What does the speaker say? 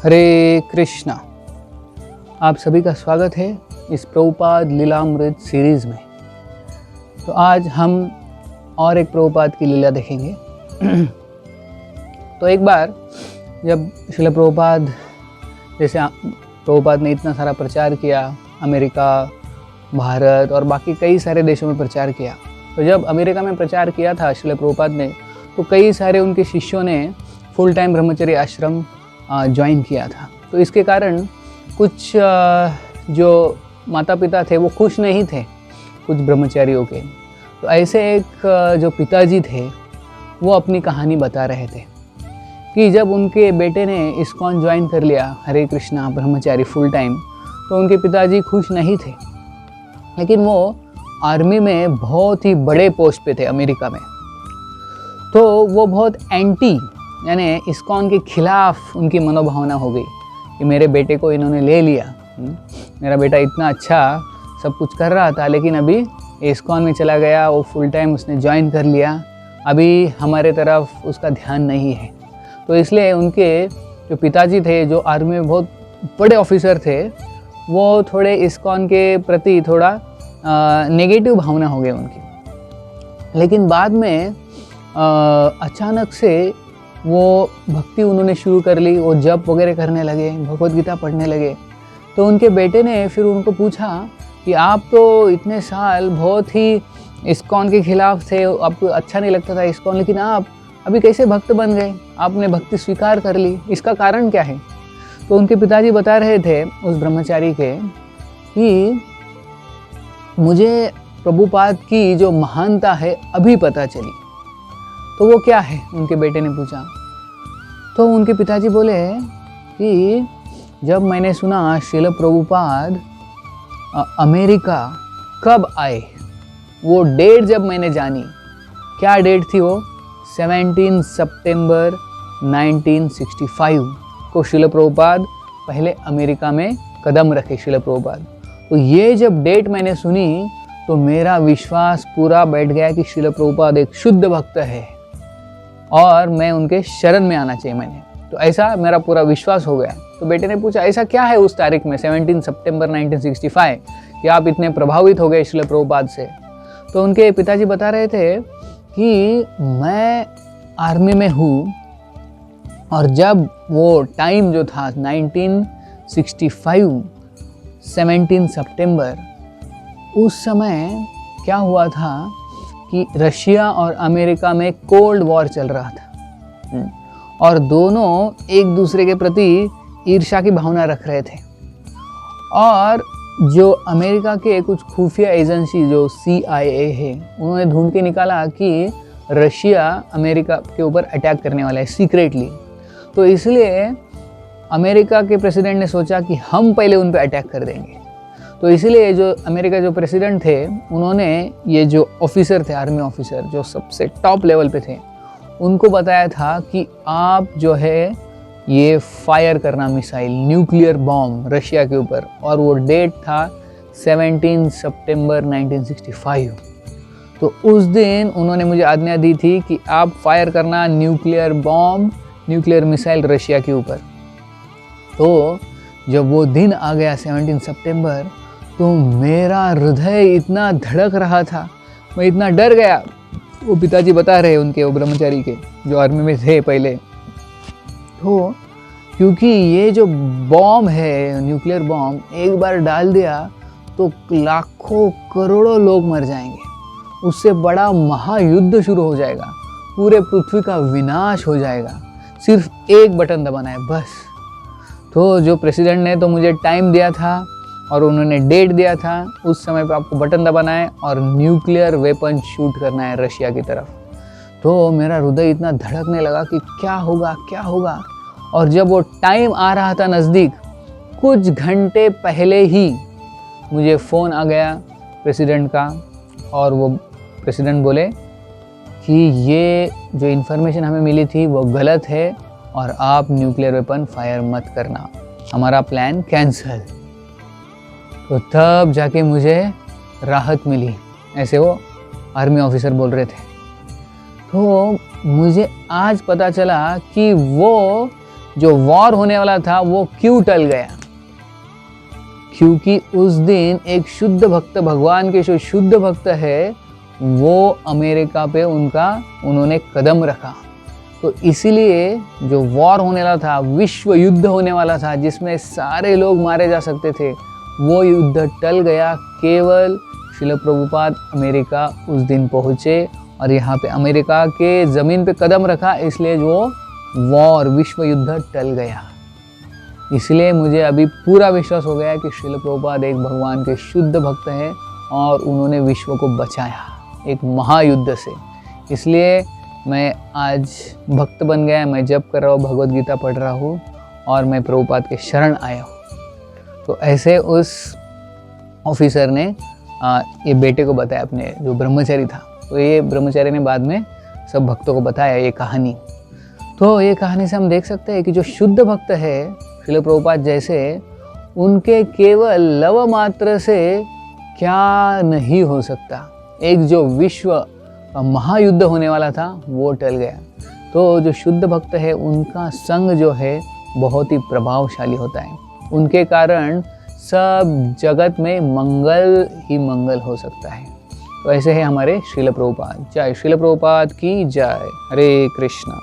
हरे कृष्णा। आप सभी का स्वागत है इस प्रभुपाद लीलामृत सीरीज़ में। तो आज हम और एक प्रभुपाद की लीला देखेंगे। तो एक बार जब श्रील प्रभुपाद प्रभुपाद ने इतना सारा प्रचार किया, अमेरिका, भारत और बाकी कई सारे देशों में प्रचार किया। तो जब अमेरिका में प्रचार किया था श्रील प्रभुपाद ने, तो कई सारे उनके शिष्यों ने फुल टाइम ब्रह्मचर्य आश्रम ज्वाइन किया था। तो इसके कारण कुछ जो माता पिता थे वो खुश नहीं थे कुछ ब्रह्मचारियों के। तो ऐसे एक जो पिताजी थे वो अपनी कहानी बता रहे थे कि जब उनके बेटे ने इस्कॉन ज्वाइन कर लिया, हरे कृष्णा ब्रह्मचारी फुल टाइम, तो उनके पिताजी खुश नहीं थे। लेकिन वो आर्मी में बहुत ही बड़े पोस्ट पे थे अमेरिका में। तो वो बहुत एंटी यानी इस्कॉन के खिलाफ उनकी मनोभावना हो गई कि मेरे बेटे को इन्होंने ले लिया। मेरा बेटा इतना अच्छा सब कुछ कर रहा था, लेकिन अभी इस्कॉन में चला गया, वो फुल टाइम उसने ज्वाइन कर लिया, अभी हमारे तरफ उसका ध्यान नहीं है। तो इसलिए उनके जो पिताजी थे, जो आर्मी में बहुत बड़े ऑफिसर थे, वो थोड़े इस्कॉन के प्रति थोड़ा नेगेटिव भावना हो गई उनकी। लेकिन बाद में अचानक से वो भक्ति उन्होंने शुरू कर ली, वो जप वगैरह करने लगे, भगवद गीता पढ़ने लगे। तो उनके बेटे ने फिर उनको पूछा कि आप तो इतने साल बहुत ही इस्कॉन के खिलाफ थे, आपको अच्छा नहीं लगता था इस्कॉन, लेकिन आप अभी कैसे भक्त बन गए, आपने भक्ति स्वीकार कर ली, इसका कारण क्या है? तो उनके पिताजी बता रहे थे उस ब्रह्मचारी के कि मुझे प्रभुपाद की जो महानता है अभी पता चली। तो वो क्या है, उनके बेटे ने पूछा। तो उनके पिताजी बोले कि जब मैंने सुना श्रील प्रभुपाद अमेरिका कब आए, वो डेट जब मैंने जानी, क्या डेट थी वो? 17 सितंबर 1965 को श्रील प्रभुपाद पहले अमेरिका में कदम रखे श्रील प्रभुपाद। तो ये जब डेट मैंने सुनी तो मेरा विश्वास पूरा बैठ गया कि श्रील प्रभुपाद एक शुद्ध भक्त है और मैं उनके शरण में आना चाहिए मैंने। तो ऐसा मेरा पूरा विश्वास हो गया। तो बेटे ने पूछा ऐसा क्या है उस तारीख में 17 सितंबर 1965 कि आप इतने प्रभावित हो गए श्रील प्रभुपाद से? तो उनके पिताजी बता रहे थे कि मैं आर्मी में हूँ और जब वो टाइम जो था 1965 17 सितंबर, उस समय क्या हुआ था कि रशिया और अमेरिका में कोल्ड वॉर चल रहा था और दोनों एक दूसरे के प्रति ईर्ष्या की भावना रख रहे थे। और जो अमेरिका के कुछ खुफिया एजेंसी जो CIA है, उन्होंने ढूंढ के निकाला कि रशिया अमेरिका के ऊपर अटैक करने वाला है सीक्रेटली। तो इसलिए अमेरिका के प्रेसिडेंट ने सोचा कि हम पहले उन पर अटैक कर देंगे। तो इसीलिए जो अमेरिका जो प्रेसिडेंट थे, उन्होंने ये जो ऑफिसर थे, आर्मी ऑफिसर जो सबसे टॉप लेवल पे थे, उनको बताया था कि आप जो है ये फायर करना मिसाइल, न्यूक्लियर बॉम्ब रशिया के ऊपर। और वो डेट था 17 सितंबर 1965। तो उस दिन उन्होंने मुझे आज्ञा दी थी कि आप फायर करना nuclear bomb, nuclear missile Russia के ऊपर। तो जब वो दिन आ गया 17 सितंबर, तो मेरा हृदय इतना धड़क रहा था, मैं इतना डर गया। वो पिताजी बता रहे उनके, वो ब्रह्मचारी के जो आर्मी में थे पहले। तो क्योंकि ये जो बॉम्ब है, न्यूक्लियर बॉम्ब, एक बार डाल दिया तो लाखों करोड़ों लोग मर जाएंगे, उससे बड़ा महायुद्ध शुरू हो जाएगा, पूरे पृथ्वी का विनाश हो जाएगा, सिर्फ एक बटन दबाना है बस। तो जो प्रेसिडेंट ने तो मुझे टाइम दिया था और उन्होंने डेट दिया था, उस समय पे आपको बटन दबाना है और न्यूक्लियर वेपन शूट करना है रशिया की तरफ। तो मेरा हृदय इतना धड़कने लगा कि क्या होगा क्या होगा। और जब वो टाइम आ रहा था नज़दीक, कुछ घंटे पहले ही मुझे फ़ोन आ गया प्रेसिडेंट का, और वो प्रेसिडेंट बोले कि ये जो इन्फॉर्मेशन हमें मिली थी वो गलत है और आप न्यूक्लियर वेपन फायर मत करना, हमारा प्लान कैंसल। तो तब जाके मुझे राहत मिली, ऐसे वो आर्मी ऑफिसर बोल रहे थे। तो मुझे आज पता चला कि वो जो वॉर होने वाला था वो क्यों टल गया? क्योंकि उस दिन एक शुद्ध भक्त, भगवान के जो शुद्ध भक्त है, वो अमेरिका पे उन्होंने कदम रखा। तो इसीलिए जो वॉर होने वाला था, विश्व युद्ध होने वाला था जिसमें सारे लोग मारे जा सकते थे, वो युद्ध टल गया। केवल श्रील प्रभुपाद अमेरिका उस दिन पहुँचे और यहाँ पे अमेरिका के ज़मीन पे कदम रखा, इसलिए जो वॉर, विश्व युद्ध टल गया। इसलिए मुझे अभी पूरा विश्वास हो गया कि श्रील प्रभुपाद एक भगवान के शुद्ध भक्त हैं और उन्होंने विश्व को बचाया एक महायुद्ध से। इसलिए मैं आज भक्त बन गया, मैं जप कर रहा हूँ, भगवद गीता पढ़ रहा हूँ और मैं प्रभुपाद के शरण आया हूँ। तो ऐसे उस ऑफिसर ने ये बेटे को बताया, अपने जो ब्रह्मचारी था, तो ये ब्रह्मचारी ने बाद में सब भक्तों को बताया ये कहानी। तो ये कहानी से हम देख सकते हैं कि जो शुद्ध भक्त है श्रील प्रभुपाद जैसे, उनके केवल लव मात्र से क्या नहीं हो सकता। एक जो विश्व का महायुद्ध होने वाला था वो टल गया। तो जो शुद्ध भक्त है उनका संग जो है बहुत ही प्रभावशाली होता है, उनके कारण सब जगत में मंगल ही मंगल हो सकता है। तो ऐसे है हमारे श्रील प्रभुपाद। जय श्रील प्रभुपाद की जय। हरे कृष्णा।